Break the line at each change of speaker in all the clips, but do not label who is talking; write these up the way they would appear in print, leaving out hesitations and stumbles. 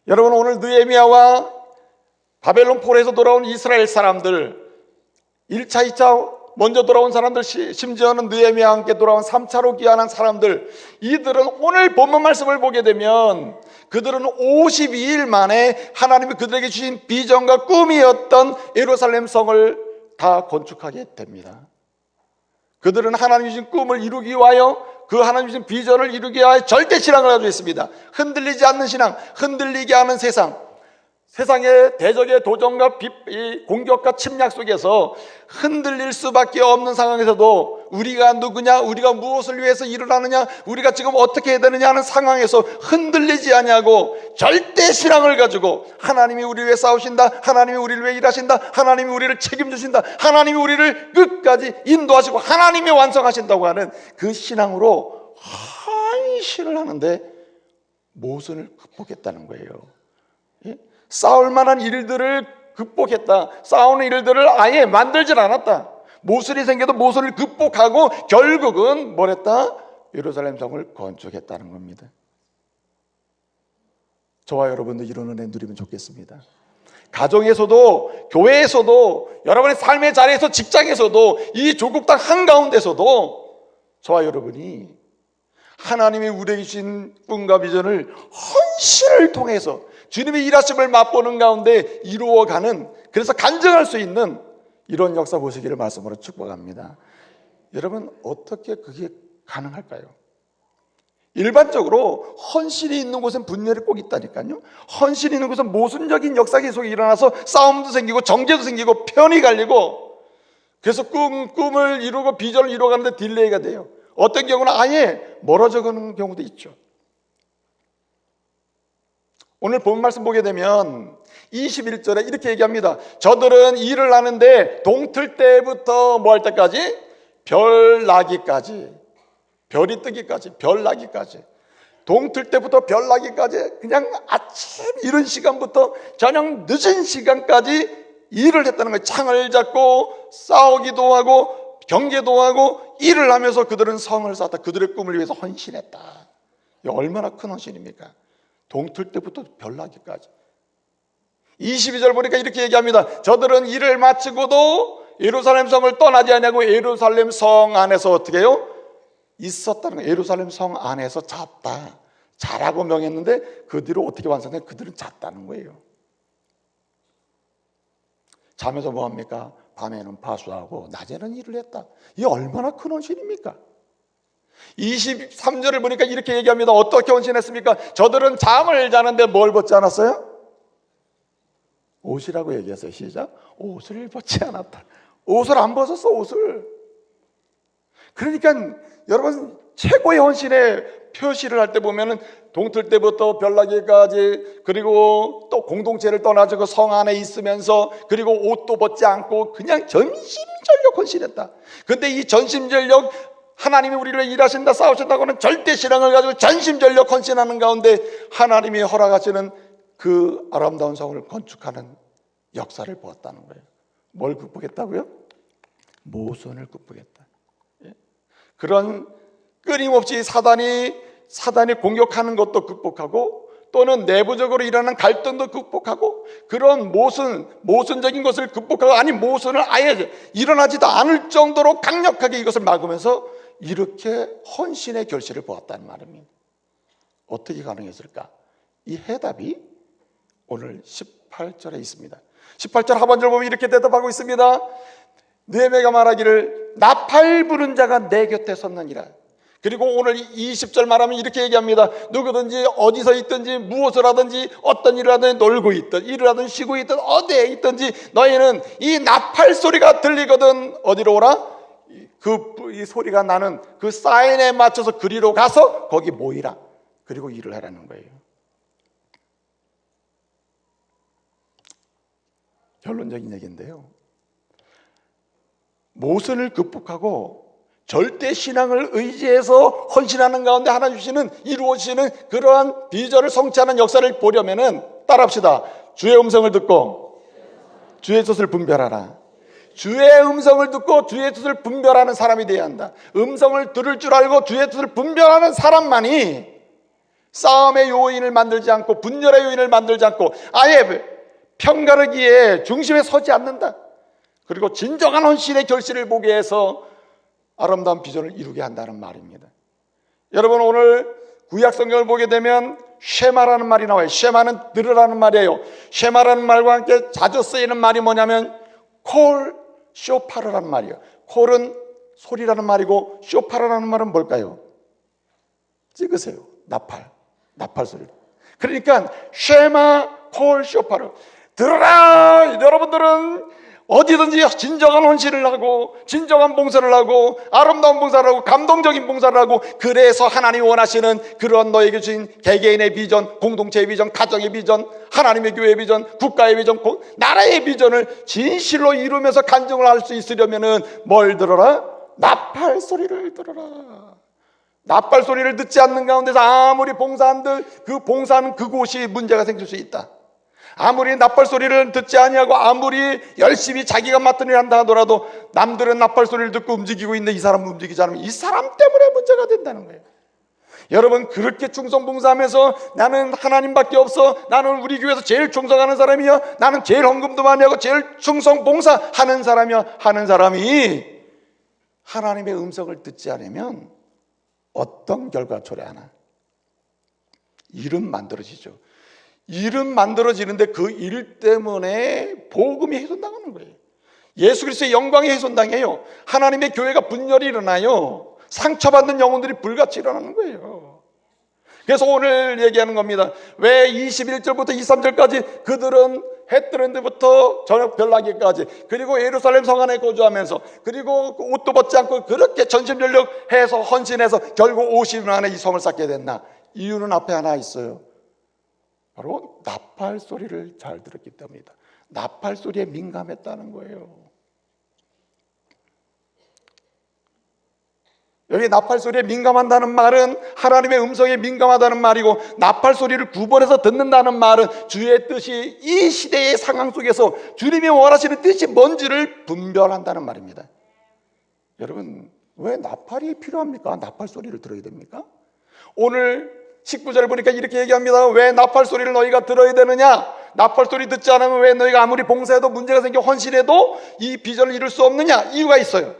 여러분, 오늘 느헤미야와 바벨론 포로에서 돌아온 이스라엘 사람들, 1차, 2차 먼저 돌아온 사람들, 심지어는 느헤미야와 함께 돌아온 3차로 귀환한 사람들, 이들은 오늘 본문 말씀을 보게 되면 그들은 52일 만에 하나님이 그들에게 주신 비전과 꿈이었던 예루살렘 성을 다 건축하게 됩니다. 그들은 하나님이 주신 꿈을 이루기 위하여, 그 하나님이 주신 비전을 이루기 위하여 절대 신앙을 가지고 있습니다. 흔들리지 않는 신앙, 흔들리게 하는 세상의 대적의 도전과 공격과 침략 속에서 흔들릴 수밖에 없는 상황에서도 우리가 누구냐, 우리가 무엇을 위해서 일을 하느냐, 우리가 지금 어떻게 해야 되느냐 하는 상황에서 흔들리지 아니하고 절대 신앙을 가지고 하나님이 우리를 위해 싸우신다, 하나님이 우리를 위해 일하신다, 하나님이 우리를 책임지신다, 하나님이 우리를 끝까지 인도하시고 하나님이 완성하신다고 하는 그 신앙으로 헌신을 하는데 모순을 극복했다는 거예요. 싸울 만한 일들을 극복했다. 싸우는 일들을 아예 만들질 않았다. 모순이 생겨도 모순을 극복하고 결국은 뭘 했다? 예루살렘 성을 건축했다는 겁니다. 저와 여러분도 이런 은혜 누리면 좋겠습니다. 가정에서도, 교회에서도, 여러분의 삶의 자리에서, 직장에서도, 이 조국 땅 한가운데서도 저와 여러분이 하나님이 우리에게 주신 꿈과 비전을 헌신을 통해서 주님의 일하심을 맛보는 가운데 이루어가는, 그래서 간증할 수 있는 이런 역사 보시기를 말씀으로 축복합니다. 여러분, 어떻게 그게 가능할까요? 일반적으로 헌신이 있는 곳엔 분열이 꼭 있다니까요. 헌신이 있는 곳은 모순적인 역사 계속이 일어나서 싸움도 생기고 정죄도 생기고 편이 갈리고, 그래서 꿈을 이루고 비전을 이루어가는데 딜레이가 돼요. 어떤 경우는 아예 멀어져 가는 경우도 있죠. 오늘 본 말씀 보게 되면 21절에 이렇게 얘기합니다. 저들은 일을 하는데 동틀 때부터 뭐 할 때까지? 별 나기까지, 별이 뜨기까지, 별 나기까지, 동틀 때부터 별 나기까지 그냥 아침 이른 시간부터 저녁 늦은 시간까지 일을 했다는 거예요. 창을 잡고 싸우기도 하고 경계도 하고 일을 하면서 그들은 성을 쌓았다. 그들의 꿈을 위해서 헌신했다. 이게 얼마나 큰 헌신입니까? 동틀 때부터 별나기까지. 22절 보니까 이렇게 얘기합니다. 저들은 일을 마치고도 예루살렘 성을 떠나지 않냐고. 예루살렘 성 안에서 어떻게 해요? 있었다는 거예요. 예루살렘 성 안에서 잤다. 자라고 명했는데 그 뒤로 어떻게 완성돼? 그들은 잤다는 거예요. 자면서 뭐합니까? 밤에는 파수하고 낮에는 일을 했다. 이게 얼마나 큰 헌신입니까? 23절을 보니까 이렇게 얘기합니다. 어떻게 헌신했습니까? 저들은 잠을 자는데 뭘 벗지 않았어요? 옷이라고 얘기했어요. 시작. 옷을 벗지 않았다. 옷을 안 벗었어. 옷을. 그러니까 여러분, 최고의 헌신의 표시를 할 때 보면은 동틀 때부터 별나기까지, 그리고 또 공동체를 떠나지고 성 안에 있으면서, 그리고 옷도 벗지 않고 그냥 전심전력 헌신했다. 근데 이 전심전력, 하나님이 우리를 일하신다, 싸우신다고 하는 절대 신앙을 가지고 전심전력 헌신하는 가운데 하나님이 허락하시는 그 아름다운 성을 건축하는 역사를 보았다는 거예요. 뭘 극복했다고요? 모순을 극복했다. 그런 끊임없이 사단이 공격하는 것도 극복하고, 또는 내부적으로 일어나는 갈등도 극복하고, 그런 모순적인 것을 극복하고, 아니 모순을 아예 일어나지도 않을 정도로 강력하게 이것을 막으면서 이렇게 헌신의 결실을 보았다는 말입니다. 어떻게 가능했을까? 이 해답이 오늘 18절에 있습니다. 18절 하반절 보면 이렇게 대답하고 있습니다. 느헤미야가 말하기를 나팔 부는 자가 내 곁에 섰느니라. 그리고 오늘 20절 말하면 이렇게 얘기합니다. 누구든지 어디서 있든지 무엇을 하든지 어떤 일을 하든 놀고 있든 일을 하든 쉬고 있든 어디에 있든지 너희는 이 나팔 소리가 들리거든 어디로 오라? 이 소리가 나는 그 사인에 맞춰서 그리로 가서 거기 모이라. 그리고 일을 하라는 거예요. 결론적인 얘기인데요, 모순을 극복하고 절대 신앙을 의지해서 헌신하는 가운데 하나님 주시는, 이루어지시는 그러한 비전을 성취하는 역사를 보려면은 따라합시다. 주의 음성을 듣고 주의 뜻을 분별하라. 주의 음성을 듣고 주의 뜻을 분별하는 사람이 되어야 한다. 음성을 들을 줄 알고 주의 뜻을 분별하는 사람만이 싸움의 요인을 만들지 않고 분열의 요인을 만들지 않고 아예 편가르기에 중심에 서지 않는다. 그리고 진정한 헌신의 결실을 보게 해서 아름다운 비전을 이루게 한다는 말입니다. 여러분, 오늘 구약 성경을 보게 되면 쉐마라는 말이 나와요. 쉐마는 들으라는 말이에요. 쉐마라는 말과 함께 자주 쓰이는 말이 뭐냐면 콜 쇼파르라는 말이에요. 콜은 소리라는 말이고 쇼파르라는 말은 뭘까요? 찍으세요. 나팔 소리. 그러니까 쉐마 콜 쇼파르, 들어라. 여러분들은 어디든지 진정한 헌신을 하고 진정한 봉사를 하고 아름다운 봉사를 하고 감동적인 봉사를 하고, 그래서 하나님이 원하시는 그런 너에게 주신 개개인의 비전, 공동체의 비전, 가정의 비전, 하나님의 교회의 비전, 국가의 비전, 나라의 비전을 진실로 이루면서 간증을 할 수 있으려면은 뭘 들어라? 나팔 소리를 들어라. 나팔 소리를 듣지 않는 가운데서 아무리 봉사한들 그 봉사하는 그곳이 문제가 생길 수 있다. 아무리 나팔 소리를 듣지 아니하고 아무리 열심히 자기가 맡은 일을 한다 하더라도 남들은 나팔 소리를 듣고 움직이고 있는데 이 사람은 움직이지 않으면 이 사람 때문에 문제가 된다는 거예요. 여러분, 그렇게 충성봉사하면서 나는 하나님밖에 없어, 나는 우리 교회에서 제일 충성하는 사람이야, 나는 제일 헌금도 많이 하고 제일 충성봉사하는 사람이야 하는 사람이 하나님의 음성을 듣지 않으면 어떤 결과가 초래하나? 일은 만들어지죠. 일은 만들어지는데 그 일 때문에 복음이 훼손당하는 거예요. 예수 그리스도의 영광이 훼손당해요. 하나님의 교회가 분열이 일어나요. 상처받는 영혼들이 불같이 일어나는 거예요. 그래서 오늘 얘기하는 겁니다. 왜 21절부터 23절까지 그들은 해 뜨는 데부터 저녁 별나기까지, 그리고 예루살렘 성 안에 거주하면서, 그리고 옷도 벗지 않고 그렇게 전심전력해서 헌신해서 결국 50년 안에 이 성을 쌓게 됐나? 이유는 앞에 하나 있어요. 바로 나팔 소리를 잘 들었기 때문이다. 나팔 소리에 민감했다는 거예요. 여기 나팔 소리에 민감한다는 말은 하나님의 음성에 민감하다는 말이고, 나팔 소리를 구분해서 듣는다는 말은 주의 뜻이 이 시대의 상황 속에서 주님이 원하시는 뜻이 뭔지를 분별한다는 말입니다. 여러분, 왜 나팔이 필요합니까? 나팔 소리를 들어야 됩니까? 오늘 19절을 보니까 이렇게 얘기합니다. 왜 나팔 소리를 너희가 들어야 되느냐? 나팔 소리 듣지 않으면 왜 너희가 아무리 봉사해도 문제가 생겨 헌신해도 이 비전을 이룰 수 없느냐? 이유가 있어요.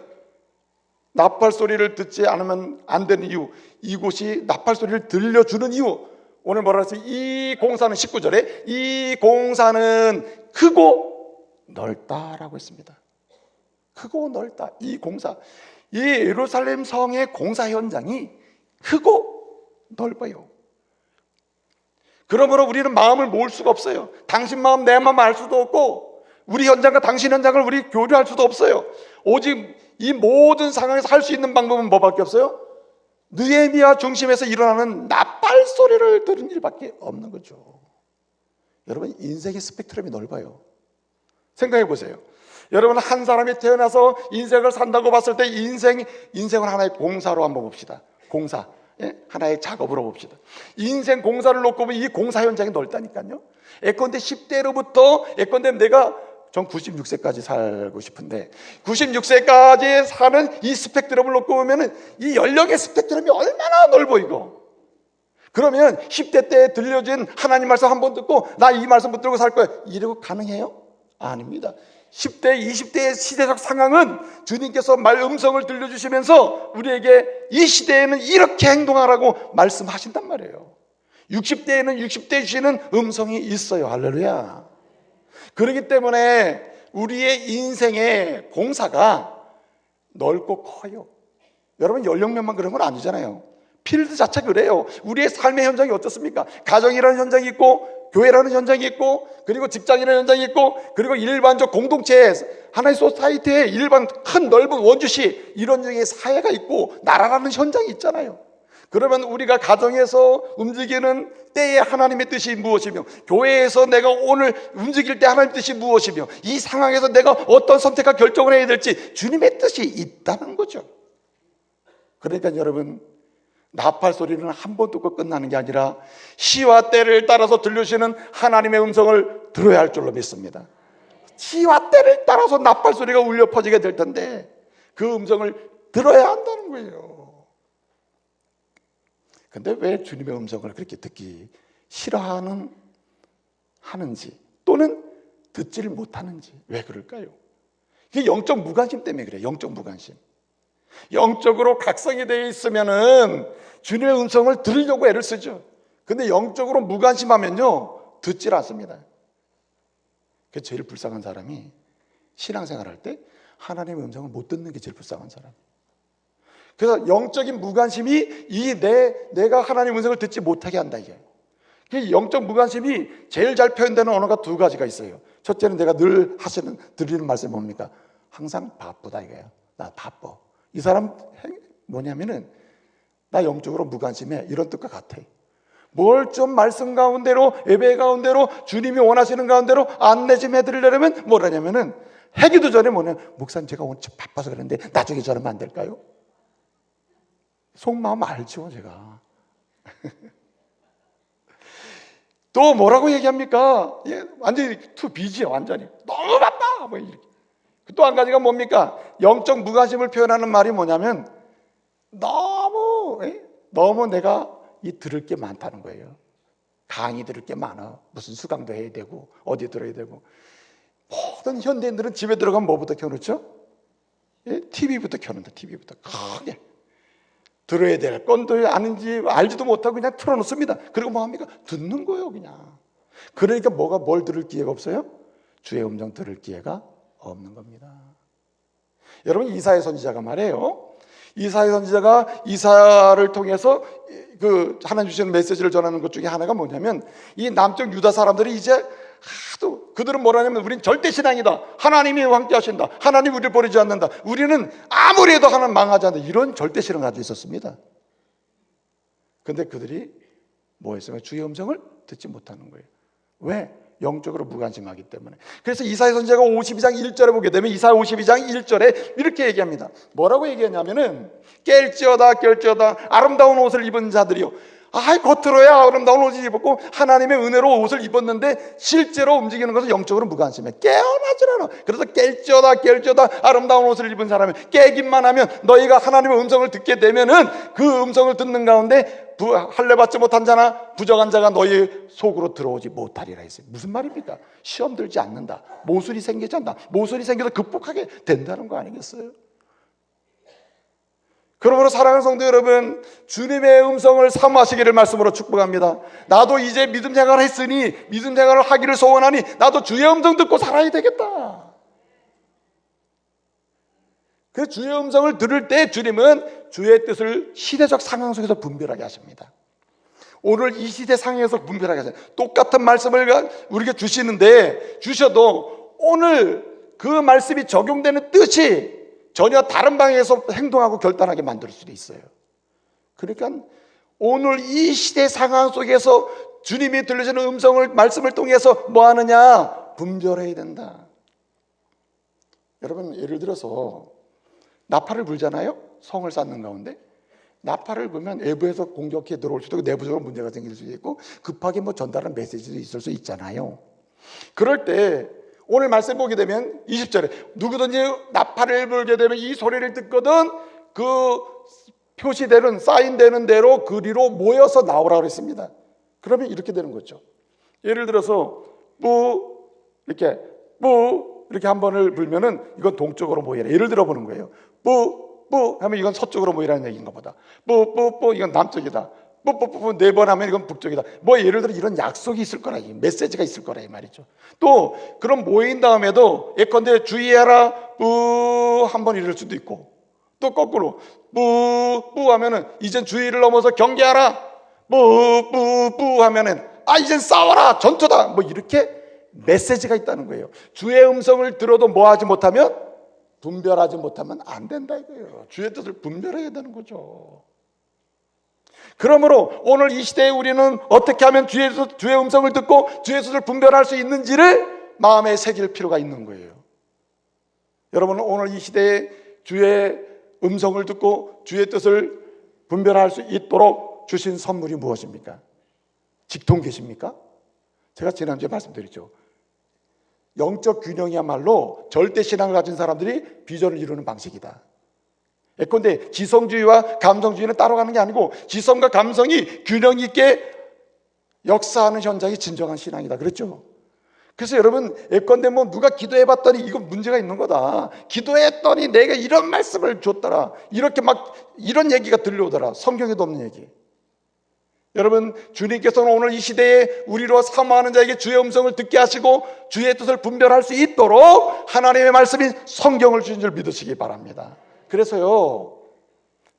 나팔 소리를 듣지 않으면 안 되는 이유, 이곳이 나팔 소리를 들려주는 이유. 오늘 뭐라 했어요? 이 공사는 19절에 이 공사는 크고 넓다라고 했습니다. 크고 넓다. 이 공사, 이 예루살렘 성의 공사 현장이 크고 넓어요. 그러므로 우리는 마음을 모을 수가 없어요. 당신 마음 내 마음 알 수도 없고 우리 현장과 당신 현장을 우리 교류할 수도 없어요. 오직 이 모든 상황에서 할 수 있는 방법은 뭐밖에 없어요? 느헤미야 중심에서 일어나는 나팔 소리를 들은 일밖에 없는 거죠. 여러분, 인생의 스펙트럼이 넓어요. 생각해 보세요. 여러분, 한 사람이 태어나서 인생을 산다고 봤을 때 인생을 하나의 공사로 한번 봅시다. 공사, 하나의 작업으로 봅시다. 인생 공사를 놓고 보면 이 공사 현장이 넓다니까요. 예컨대 10대로부터 예컨대 내가 전 96세까지 살고 싶은데 96세까지 사는 이 스펙트럼을 놓고 보면 이 연령의 스펙트럼이 얼마나 넓어 이거. 그러면 10대 때 들려진 하나님 말씀 한 번 듣고 나 이 말씀 붙들고 살 거야, 이러고 가능해요? 아닙니다. 10대, 20대의 시대적 상황은 주님께서 말 음성을 들려주시면서 우리에게 이 시대에는 이렇게 행동하라고 말씀하신단 말이에요. 60대에는 60대 주시는 음성이 있어요. 할렐루야. 그렇기 때문에 우리의 인생의 공사가 넓고 커요. 여러분, 연령면만 그런 건 아니잖아요. 필드 자체 그래요. 우리의 삶의 현장이 어떻습니까? 가정이라는 현장이 있고 교회라는 현장이 있고 그리고 직장이라는 현장이 있고 그리고 일반적 공동체, 하나의 소사이티의 일반 큰 넓은 원주시, 이런 종의 사회가 있고 나라라는 현장이 있잖아요. 그러면 우리가 가정에서 움직이는 때에 하나님의 뜻이 무엇이며 교회에서 내가 오늘 움직일 때 하나님의 뜻이 무엇이며 이 상황에서 내가 어떤 선택과 결정을 해야 될지 주님의 뜻이 있다는 거죠. 그러니까 여러분, 나팔 소리는 한 번 듣고 끝나는 게 아니라 시와 때를 따라서 들려주시는 하나님의 음성을 들어야 할 줄로 믿습니다. 시와 때를 따라서 나팔 소리가 울려 퍼지게 될 텐데 그 음성을 들어야 한다는 거예요. 근데 왜 주님의 음성을 그렇게 듣기 싫어하는지 또는 듣지를 못하는지 왜 그럴까요? 이게 영적 무관심 때문에 그래요. 영적 무관심. 영적으로 각성이 되어 있으면은 주님의 음성을 들으려고 애를 쓰죠. 근데 영적으로 무관심하면요 듣질 않습니다. 그게 제일 불쌍한 사람이 신앙생활 할 때 하나님의 음성을 못 듣는 게 제일 불쌍한 사람. 그래서 영적인 무관심이 내가 하나님의 음성을 듣지 못하게 한다 이게. 영적 무관심이 제일 잘 표현되는 언어가 두 가지가 있어요. 첫째는 내가 늘 드리는 말씀이 뭡니까? 항상 바쁘다 이거예요. 나 바빠. 이 사람 뭐냐면은 나 영적으로 무관심해 이런 뜻과 같아. 뭘 좀 말씀 가운데로 예배 가운데로 주님이 원하시는 가운데로 안내 좀 해드리려면 뭐라냐면은 하기도 전에 목사님 제가 오늘 바빠서 그랬는데 나중에 전하면 안 될까요? 속마음 알죠 제가. 또 뭐라고 얘기합니까? 완전히 투 비지요 완전히 너무 바빠 뭐 이렇게. 또 한 가지가 뭡니까? 영적 무관심을 표현하는 말이 뭐냐면 너무 내가 들을 게 많다는 거예요. 강의 들을 게 많아. 무슨 수강도 해야 되고 어디 들어야 되고. 모든 현대인들은 집에 들어가면 뭐부터 켜놓죠? TV부터 켜놓는다. TV부터 크게 들어야 될 건도 아닌지 알지도 못하고 그냥 틀어놓습니다. 그리고 뭐합니까? 듣는 거예요 그냥. 그러니까 뭘 들을 기회가 없어요? 주의 음성 들을 기회가 없는 겁니다. 여러분 이사야 선지자가 말해요. 이사야 선지자가 이사야를 통해서 하나님 주시는 메시지를 전하는 것 중에 하나가 뭐냐면 이 남쪽 유다 사람들이 이제 하도 그들은 뭐라냐면 우린 절대 신앙이다. 하나님이 함께 하신다. 하나님 우리를 버리지 않는다. 우리는 아무리 해도 하나님 망하지 않는다. 이런 절대 신앙을 가지고 있었습니다. 근데 그들이 뭐 했어요? 주의 음성을 듣지 못하는 거예요. 왜? 영적으로 무관심하기 때문에. 그래서 이사야 선지자가 52장 1절에 보게 되면 이사야 52장 1절에 이렇게 얘기합니다. 뭐라고 얘기했냐면은 깰지어다 아름다운 옷을 입은 자들이요. 겉으로야 아름다운 옷을 입었고 하나님의 은혜로 옷을 입었는데 실제로 움직이는 것은 영적으로 무관심해. 깨어나질 않아. 그래서 깰지어다 아름다운 옷을 입은 사람이 깨기만 하면 너희가 하나님의 음성을 듣게 되면은 그 음성을 듣는 가운데 할례 받지 못한 자나 부정한 자가 너희 속으로 들어오지 못하리라 했어요. 무슨 말입니까? 시험 들지 않는다. 모술이 생기지 않는다. 모술이 생겨서 극복하게 된다는 거 아니겠어요? 그러므로 사랑하는 성도 여러분, 주님의 음성을 사모하시기를 말씀으로 축복합니다. 나도 이제 믿음 생활을 했으니 믿음 생활을 하기를 소원하니 나도 주의 음성 듣고 살아야 되겠다. 그 주의 음성을 들을 때 주님은 주의 뜻을 시대적 상황 속에서 분별하게 하십니다. 오늘 이 시대 상황에서 분별하게 하세요. 똑같은 말씀을 우리에게 주셔도 오늘 그 말씀이 적용되는 뜻이 전혀 다른 방향에서 행동하고 결단하게 만들 수도 있어요. 그러니까 오늘 이 시대 상황 속에서 주님이 들려주는 말씀을 통해서 뭐 하느냐? 분별해야 된다. 여러분 예를 들어서 나팔을 불잖아요. 성을 쌓는 가운데 나팔을 불면 외부에서 공격해 들어올 수도 있고 내부적으로 문제가 생길 수도 있고 급하게 전달하는 메시지도 있을 수 있잖아요. 그럴 때 오늘 말씀 보게 되면 20절에 누구든지 나팔을 불게 되면 이 소리를 듣거든 그 표시되는 사인되는 대로 그리로 모여서 나오라고 했습니다. 그러면 이렇게 되는 거죠. 예를 들어서 뿌 이렇게 한 번을 불면은 이건 동쪽으로 모이라. 예를 들어 보는 거예요. 뿌 하면 이건 서쪽으로 모이라는 얘기인가 보다. 뿌 이건 남쪽이다. 뿌 4번 하면 이건 북쪽이다. 예를 들어 이런 약속이 있을 거라, 메시지가 있을 거라 이 말이죠. 또 그럼 모인 다음에도 예컨대 주의해라 뿌 한 번 이럴 수도 있고 또 거꾸로 뿌 하면은 이젠 주의를 넘어서 경계하라 뿌 하면은 이젠 싸워라 전투다 이렇게 메시지가 있다는 거예요. 주의 음성을 들어도 뭐하지 못하면 분별하지 못하면 안 된다 이거예요. 주의 뜻을 분별해야 되는 거죠. 그러므로 오늘 이 시대에 우리는 어떻게 하면 주의 음성을 듣고 주의 뜻을 분별할 수 있는지를 마음에 새길 필요가 있는 거예요. 여러분은 오늘 이 시대에 주의 음성을 듣고 주의 뜻을 분별할 수 있도록 주신 선물이 무엇입니까? 직통 계십니까? 제가 지난주에 말씀드렸죠. 영적 균형이야말로 절대 신앙을 가진 사람들이 비전을 이루는 방식이다. 예컨대 지성주의와 감성주의는 따로 가는 게 아니고 지성과 감성이 균형 있게 역사하는 현장이 진정한 신앙이다 그랬죠. 그래서 여러분, 예컨대 뭐 누가 기도해봤더니 이거 문제가 있는 거다, 기도했더니 내가 이런 말씀을 줬더라, 이렇게 막 이런 얘기가 들려오더라, 성경에도 없는 얘기. 여러분, 주님께서는 오늘 이 시대에 우리로 사모하는 자에게 주의 음성을 듣게 하시고 주의 뜻을 분별할 수 있도록 하나님의 말씀인 성경을 주신 줄 믿으시기 바랍니다. 그래서요,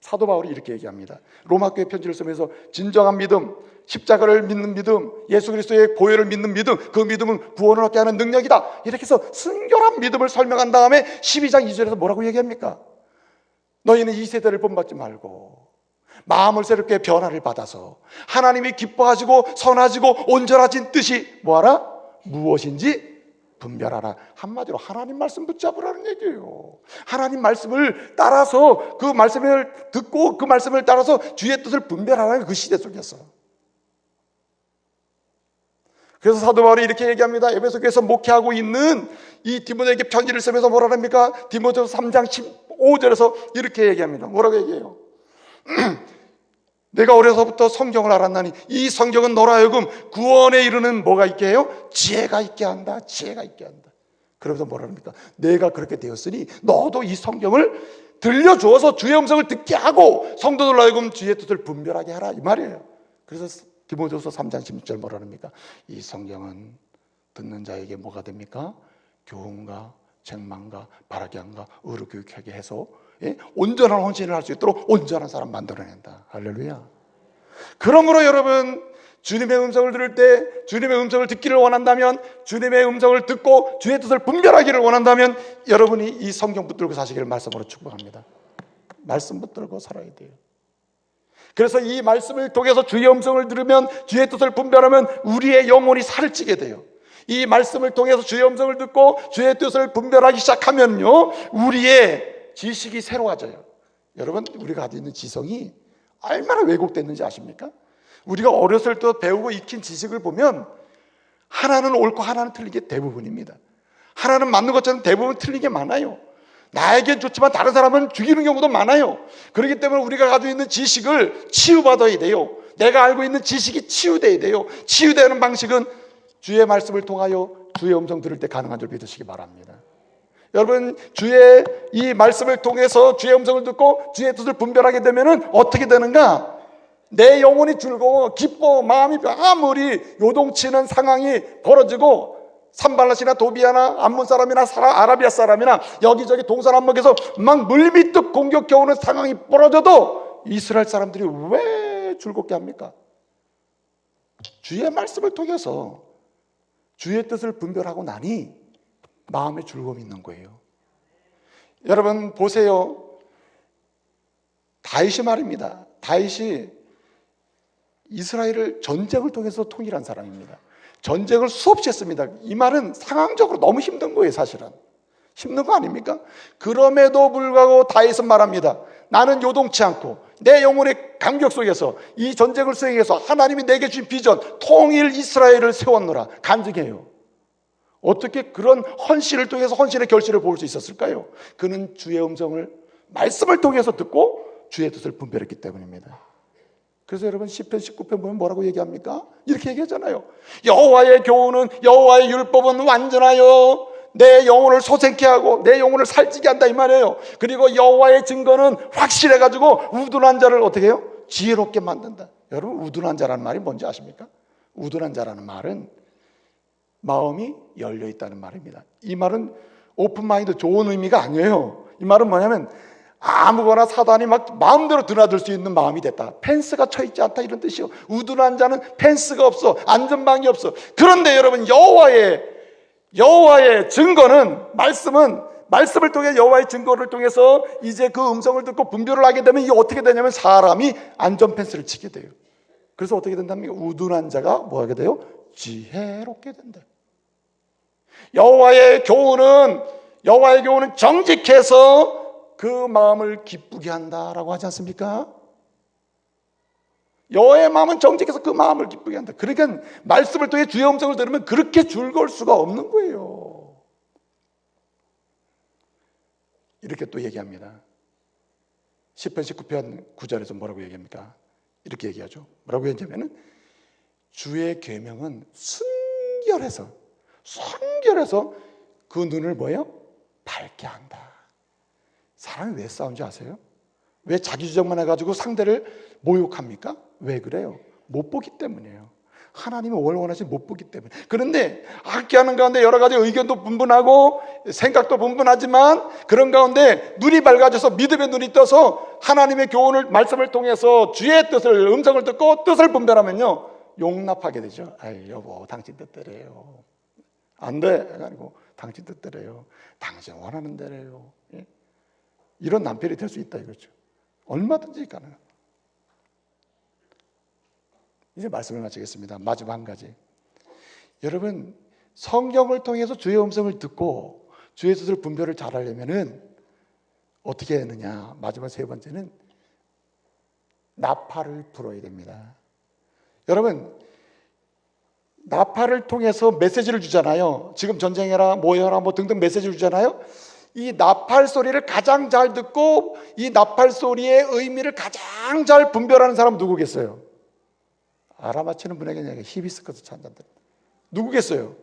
사도 바울이 이렇게 얘기합니다. 로마교회 편지를 쓰면서 진정한 믿음, 십자가를 믿는 믿음, 예수 그리스도의 보혈을 믿는 믿음, 그 믿음은 구원을 얻게 하는 능력이다, 이렇게 해서 순결한 믿음을 설명한 다음에 12장 2절에서 뭐라고 얘기합니까? 너희는 이 세대를 본받지 말고 마음을 새롭게 변화를 받아서 하나님이 기뻐하시고 선하시고 온전하신 뜻이 뭐하라? 무엇인지 분별하라. 한마디로 하나님 말씀 붙잡으라는 얘기예요. 하나님 말씀을 따라서, 그 말씀을 듣고 그 말씀을 따라서 주의 뜻을 분별하라는 그 시대 속에서. 그래서 사도 바울이 이렇게 얘기합니다. 에베소 교회에서 목회하고 있는 이 디모데에게 편지를 쓰면서 뭐라 합니까? 디모데후서 3장 15절에서 이렇게 얘기합니다. 뭐라고 얘기해요? 내가 어려서부터 성경을 알았나니 이 성경은 너로 하여금 구원에 이르는 뭐가 있게 해요? 지혜가 있게 한다. 지혜가 있게 한다. 그러면서 뭐라 합니까? 내가 그렇게 되었으니 너도 이 성경을 들려주어서 주의 음성을 듣게 하고 성도들로 하여금 주의 뜻을 분별하게 하라, 이 말이에요. 그래서 디모데후서 3장 16절 뭐라 합니까? 이 성경은 듣는 자에게 뭐가 됩니까? 교훈과 책망과 바라게 함과 의로 교육하게 해서 온전한 헌신을 할 수 있도록 온전한 사람 만들어낸다. 할렐루야. 그러므로 여러분, 주님의 음성을 들을 때, 주님의 음성을 듣기를 원한다면, 주님의 음성을 듣고 주의 뜻을 분별하기를 원한다면 여러분이 이 성경 붙들고 사시기를 말씀으로 축복합니다. 말씀 붙들고 살아야 돼요. 그래서 이 말씀을 통해서 주의 음성을 들으면, 주의 뜻을 분별하면 우리의 영혼이 살을 찌게 돼요. 이 말씀을 통해서 주의 음성을 듣고 주의 뜻을 분별하기 시작하면요, 우리의 지식이 새로워져요. 여러분, 우리가 가지고 있는 지성이 얼마나 왜곡됐는지 아십니까? 우리가 어렸을 때 배우고 익힌 지식을 보면 하나는 옳고 하나는 틀린 게 대부분입니다. 하나는 맞는 것처럼 대부분 틀린 게 많아요. 나에겐 좋지만 다른 사람은 죽이는 경우도 많아요. 그렇기 때문에 우리가 가지고 있는 지식을 치유받아야 돼요. 내가 알고 있는 지식이 치유돼야 돼요. 치유되는 방식은 주의 말씀을 통하여 주의 음성 들을 때 가능한 줄 믿으시기 바랍니다. 여러분, 주의 이 말씀을 통해서 주의 음성을 듣고 주의 뜻을 분별하게 되면은 어떻게 되는가? 내 영혼이 즐거워 기뻐, 마음이 아무리 요동치는 상황이 벌어지고 산발랏이나 도비아나 암몬 사람이나 아라비아 사람이나 여기저기 동서남북에서 막 물밀듯 공격해오는 상황이 벌어져도 이스라엘 사람들이 왜 즐겁게 합니까? 주의 말씀을 통해서 주의 뜻을 분별하고 나니 마음에 즐거움이 있는 거예요. 여러분 보세요. 다윗이 말입니다. 다윗이 이스라엘을 전쟁을 통해서 통일한 사람입니다. 전쟁을 수없이 했습니다. 이 말은 상황적으로 너무 힘든 거예요. 사실은 힘든 거 아닙니까? 그럼에도 불구하고 다윗은 말합니다. 나는 요동치 않고 내 영혼의 감격 속에서 이 전쟁을 수행해서 하나님이 내게 주신 비전 통일 이스라엘을 세웠노라 간증해요. 어떻게 그런 헌신을 통해서 헌신의 결실을 볼 수 있었을까요? 그는 주의 음성을 말씀을 통해서 듣고 주의 뜻을 분별했기 때문입니다. 그래서 여러분 시편 19편 보면 뭐라고 얘기합니까? 이렇게 얘기하잖아요. 여호와의 교훈은, 여호와의 율법은 완전하여 내 영혼을 소생케 하고 내 영혼을 살찌게 한다, 이 말이에요. 그리고 여호와의 증거는 확실해가지고 우둔한 자를 어떻게 해요? 지혜롭게 만든다. 여러분, 우둔한 자라는 말이 뭔지 아십니까? 우둔한 자라는 말은 마음이 열려 있다는 말입니다. 이 말은 오픈 마인드, 좋은 의미가 아니에요. 이 말은 뭐냐면 아무거나 사단이 막 마음대로 드나들 수 있는 마음이 됐다. 펜스가 쳐 있지 않다, 이런 뜻이요. 우둔한 자는 펜스가 없어, 안전망이 없어. 그런데 여러분, 여호와의 증거는, 말씀을 통해 여호와의 증거를 통해서 이제 그 음성을 듣고 분별을 하게 되면 이게 어떻게 되냐면 사람이 안전 펜스를 치게 돼요. 그래서 어떻게 된답니까? 우둔한 자가 뭐 하게 돼요? 지혜롭게 된다. 여호와의 교훈은 정직해서 그 마음을 기쁘게 한다라고 하지 않습니까? 여호와의 마음은 정직해서 그 마음을 기쁘게 한다. 그러니까 말씀을 통해 주의 음성을 들으면 그렇게 즐거울 수가 없는 거예요. 이렇게 또 얘기합니다. 10편 19편 9절에서 뭐라고 얘기합니까? 이렇게 얘기하죠. 뭐라고 얘기하냐면은 주의 계명은 순결해서 그 눈을 뭐예요? 밝게 한다. 사람이 왜 싸운지 아세요? 왜 자기 주장만 해가지고 상대를 모욕합니까? 왜 그래요? 못 보기 때문이에요. 하나님이 원하시는 못 보기 때문에. 그런데 함께하는 가운데 여러 가지 의견도 분분하고 생각도 분분하지만 그런 가운데 눈이 밝아져서 믿음의 눈이 떠서 하나님의 교훈을 말씀을 통해서 주의 뜻을 음성을 듣고 뜻을 분별하면요 용납하게 되죠. 아이 여보 당신 뜻대로요. 안 돼. 아니고 당신 뜻대로요. 당신 원하는 대로요. 예? 이런 남편이 될 수 있다 이거죠. 얼마든지 가능합니다. 이제 말씀을 마치겠습니다. 마지막 한 가지. 여러분 성경을 통해서 주의 음성을 듣고 주의 뜻을 분별을 잘하려면은 어떻게 해야 하느냐. 마지막 세 번째는 나팔을 불어야 됩니다. 여러분 나팔을 통해서 메시지를 주잖아요. 지금 전쟁해라 모여라 뭐 등등 메시지를 주잖아요. 이 나팔 소리를 가장 잘 듣고 이 나팔 소리의 의미를 가장 잘 분별하는 사람 누구겠어요? 알아맞히는 분에게는 히비스커스 찬잔들 누구겠어요?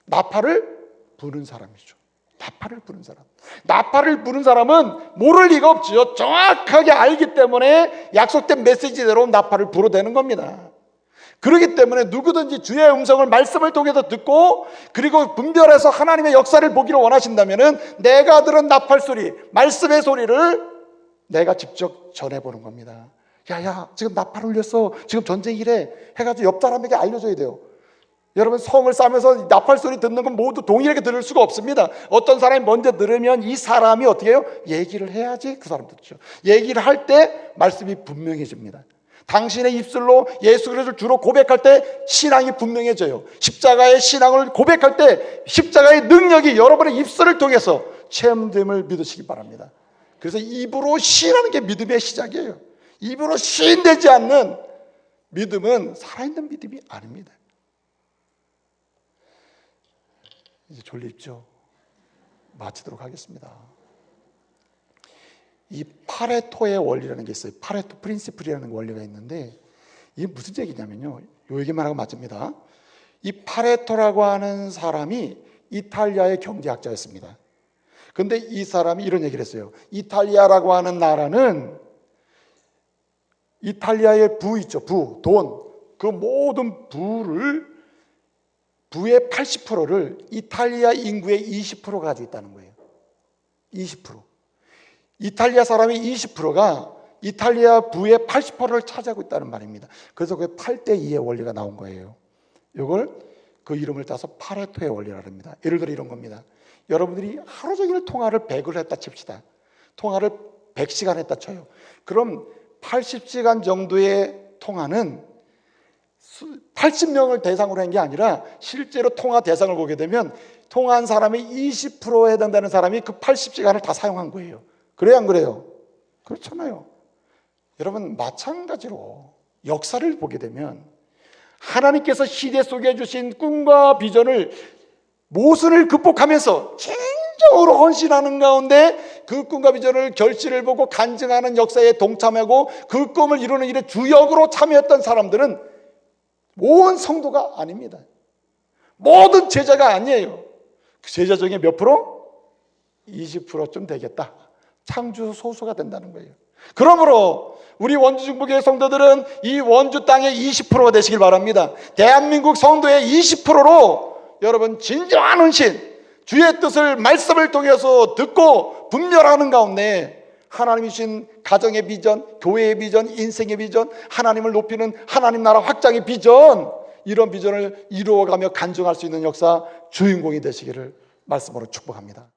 나팔을 부는 사람이죠. 나팔을 부는 사람. 나팔을 부는 사람은 모를 리가 없죠. 정확하게 알기 때문에 약속된 메시지대로 나팔을 불어대는 겁니다. 그렇기 때문에 누구든지 주의 음성을 말씀을 통해서 듣고 그리고 분별해서 하나님의 역사를 보기를 원하신다면 내가 들은 나팔 소리, 말씀의 소리를 내가 직접 전해보는 겁니다. 야야 지금 나팔 울렸어. 지금 전쟁이래 해가지고 옆 사람에게 알려줘야 돼요. 여러분 성을 싸면서 나팔 소리 듣는 건 모두 동일하게 들을 수가 없습니다. 어떤 사람이 먼저 들으면 이 사람이 어떻게 해요? 얘기를 해야지 그 사람 듣죠. 얘기를 할 때 말씀이 분명해집니다. 당신의 입술로 예수 그리스도를 주로 고백할 때 신앙이 분명해져요. 십자가의 신앙을 고백할 때 십자가의 능력이 여러분의 입술을 통해서 체험됨을 믿으시기 바랍니다. 그래서 입으로 시인하는 게 믿음의 시작이에요. 입으로 시인되지 않는 믿음은 살아있는 믿음이 아닙니다. 이제 졸립죠? 마치도록 하겠습니다. 이 파레토의 원리라는 게 있어요. 파레토 프린시플이라는 원리가 있는데 이게 무슨 얘기냐면요. 요 얘기만 하고 마칩니다. 이 파레토라고 하는 사람이 이탈리아의 경제학자였습니다. 그런데 이 사람이 이런 얘기를 했어요. 이탈리아라고 하는 나라는 이탈리아의 부 있죠. 부, 돈. 그 모든 부의 80%를 이탈리아 인구의 20%가 가지고 있다는 거예요. 20%. 이탈리아 사람의 20%가 이탈리아 부의 80%를 차지하고 있다는 말입니다. 그래서 그 8대2의 원리가 나온 거예요. 이걸 그 이름을 따서 파레토의 원리라고 합니다. 예를 들어 이런 겁니다. 여러분들이 하루 종일 통화를 100을 했다 칩시다. 통화를 100시간 했다 쳐요. 그럼 80시간 정도의 통화는 80명을 대상으로 한 게 아니라 실제로 통화 대상을 보게 되면 통화한 사람의 20%에 해당되는 사람이 그 80시간을 다 사용한 거예요. 그래요, 안 그래요? 그렇잖아요. 여러분, 마찬가지로 역사를 보게 되면 하나님께서 시대 속에 주신 꿈과 비전을 모순을 극복하면서 진정으로 헌신하는 가운데 그 꿈과 비전을 결실을 보고 간증하는 역사에 동참하고 그 꿈을 이루는 일에 주역으로 참여했던 사람들은 온 성도가 아닙니다. 모든 제자가 아니에요. 그 제자 중에 몇 프로? 20%쯤 되겠다. 창주 소수가 된다는 거예요. 그러므로 우리 원주 중부교회 성도들은 이 원주 땅의 20%가 되시길 바랍니다. 대한민국 성도의 20%로 여러분 진정한 헌신, 주의 뜻을 말씀을 통해서 듣고 분별하는 가운데 하나님이 주신 가정의 비전, 교회의 비전, 인생의 비전, 하나님을 높이는 하나님 나라 확장의 비전, 이런 비전을 이루어가며 간증할 수 있는 역사 주인공이 되시기를 말씀으로 축복합니다.